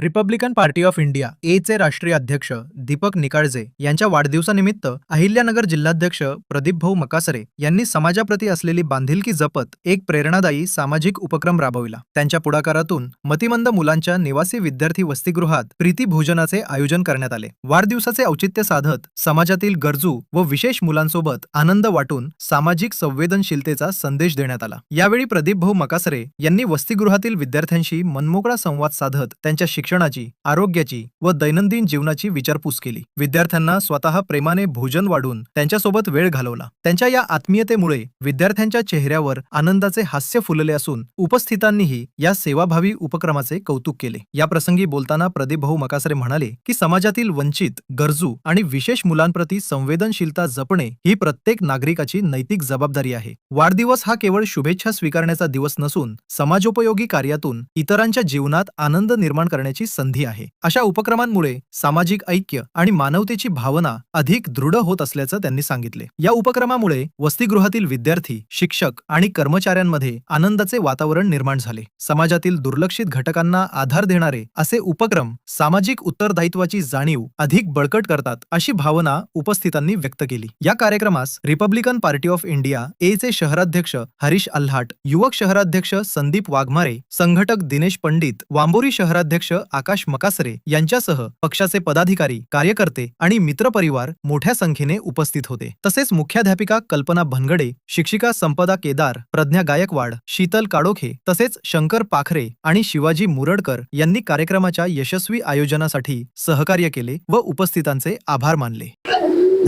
Republican party of India चे राष्ट्रीय अध्यक्ष दीपक निकाळजे यांच्या वाढदिवसानिमित्त अहिल्यानगर जिल्हाध्यक्ष प्रदीप भाऊ मकासरे यांनी समाजाप्रती असलेली बांधिलकी जपत एक प्रेरणादायी सामाजिक उपक्रम राबविला। त्यांच्या पुढाकारातून मतिमंद मुलांच्या निवासी विद्यार्थी वसतिगृहात प्रीती भोजनाचे आयोजन करण्यात आले। वाढदिवसाचे औचित्य साधत समाजातील गरजू व विशेष मुलांसोबत आनंद वाटून सामाजिक संवेदनशीलतेचा संदेश देण्यात आला। यावेळी प्रदीप भाऊ मकासरे यांनी वसतिगृहातील विद्यार्थ्यांशी मनमोकळा संवाद साधत त्यांच्या शिक्षणाची, आरोग्याची व दैनंदिन जीवनाची विचारपूस केली। विद्यार्थ्यांना स्वतः प्रेमाने भोजन वाढून त्यांच्यासोबत वेळ घालवला। त्यांच्या या आत्मीयतेमुळे विद्यार्थ्यांच्या चेहऱ्यावर आनंदाचे हास्य फुलले असून उपस्थितांनीही या सेवाभावी उपक्रमाचे कौतुक केले। या प्रसंगी बोलताना प्रदीप भाऊ मकासरे म्हणाले की समाजातील वंचित, गरजू आणि विशेष मुलांप्रती संवेदनशीलता जपणे ही प्रत्येक नागरिकाची नैतिक जबाबदारी आहे। वाढदिवस हा केवळ शुभेच्छा स्वीकारण्याचा दिवस नसून समाजोपयोगी कार्यातून इतरांच्या जीवनात आनंद निर्माण करण्याची संधी आहे। अशा उपक्रमांमुळे सामाजिक ऐक्य आणि मानवतेची भावना अधिक दृढ होत असल्याचं त्यांनी सांगितले। या उपक्रमामुळे वसतिगृहातील विद्यार्थी, शिक्षक आणि कर्मचाऱ्यांमध्ये आनंदाचे वातावरण निर्माण झाले। समाजातील दुर्लक्षित घटकांना आधार देणारे असे उपक्रम सामाजिक उत्तरदायित्वाची जाणीव अधिक बळकट करतात, अशी भावना उपस्थितांनी व्यक्त केली। या कार्यक्रमास रिपब्लिकन पार्टी ऑफ इंडिया चे शहराध्यक्ष हरीश अल्हाट, युवक शहराध्यक्ष संदीप वाघमारे, संघटक दिनेश पंडित, वांबोरी शहराध्यक्ष आकाश मकासरे यांच्यासह पक्षाचे पदाधिकारी, कार्यकर्ते आणि मित्रपरिवार मोठ्या संख्येने उपस्थित होते। तसेच मुख्याध्यापिका कल्पना भनगडे, शिक्षिका संपदा केदार, प्रज्ञा गायकवाड, शीतल काडोखे तसेच शंकर पाखरे आणि शिवाजी मुरडकर यांनी कार्यक्रमाच्या यशस्वी आयोजनासाठी सहकार्य केले व उपस्थितांचे आभार मानले।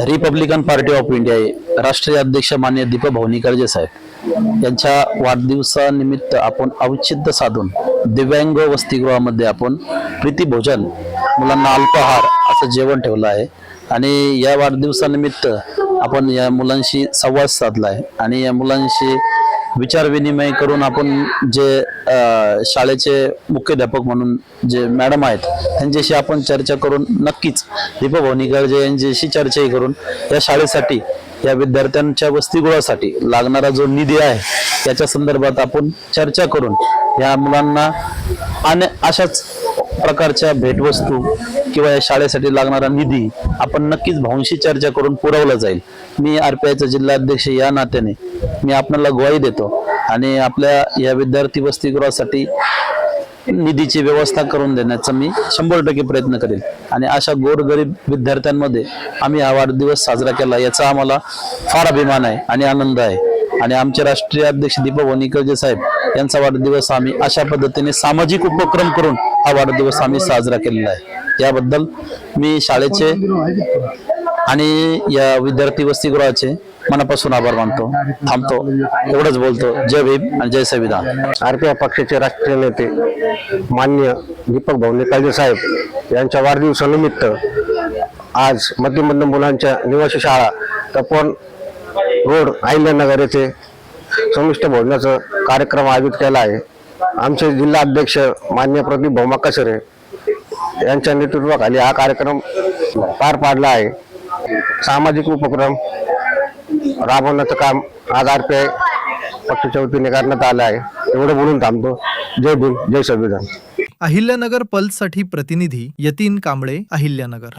रिपब्लिकन पार्टी ऑफ इंडिया राष्ट्रीय अध्यक्ष माननीय दीपक भाऊ निकाळजे साहेब यांच्या वाढदिवसानिमित्त आपण औचित्य साधून दिव्यांग वसतिगृहामध्ये आपण प्रीती भोजन, मुलांना अल्पाहार असं जेवण ठेवलं आहे आणि या वाढदिवसानिमित्त आपण या मुलांशी संवाद साधला आहे आणि या मुलांशी विचार विनिमय करून आपण जे शाळेचे मुख्याध्यापक म्हणून जे मॅडम आहेत त्यांच्याशी आपण चर्चा करून नक्कीच दीपक भाऊ निकाळजे यांच्याशी चर्चा करून या शाळेसाठी, या विद्यार्थ्यांच्या वसतिगृहासाठी लागणारा जो निधी आहे त्याच्या संदर्भात आपण चर्चा करून या मुलांना आणि अशाच प्रकारच्या भेटवस्तू किंवा या शाळेसाठी लागणारा निधी आपण नक्कीच भाऊंशी चर्चा करून पुरवला जाईल। मी आरपीआयचा जिल्हा अध्यक्ष या नात्याने मी आपल्याला ग्वाही देतो आणि आपल्या या विद्यार्थी वसतिगृहासाठी निधीची व्यवस्था करून देण्याचा मी 100% प्रयत्न करेल आणि अशा गोरगरीब विद्यार्थ्यांमध्ये आम्ही हा वाढदिवस साजरा केला याचा आम्हाला फार अभिमान आहे आणि आनंद आहे। आणि आमचे राष्ट्रीय अध्यक्ष दीपक भाऊ निकाळजे साहेब यांचा वाढदिवस आम्ही अशा पद्धतीने सामाजिक उपक्रम करून हा वाढदिवस आम्ही साजरा केलेला आहे। याबद्दल मी शाळेचे आणि या विद्यार्थी वसतिगृहाचे मनापासून आभार मानतो। थांबतो, एवढंच बोलतो। जय भीम आणि जय संविधान। आरपीआय पक्षाचे राष्ट्रीय नेते माननीय दीपक भाऊ निकाळजे साहेब यांच्या वाढदिवसानिमित्त आज मतिमंद मुलांच्या निवासी शाळा तपोवन रोड अहिल्यानगर येथे समिष्ट भोजनाचा कार्यक्रम आयोजित केला आहे। आमचे जिल्हा अध्यक्ष माननीय प्रदीप भाऊ मकासरे यांच्या नेतृत्वाखाली हा कार्यक्रम पार पाडला आहे। सामाजिक उपक्रम राबवण्याचं काम आज आरपीआय पक्षाच्या वतीने करण्यात आलं आहे। एवढं बोलून थांबतो। जय भीम, जय संविधान। अहिल्यानगर पल्ससाठी प्रतिनिधी यतीन कांबळे, अहिल्यानगर।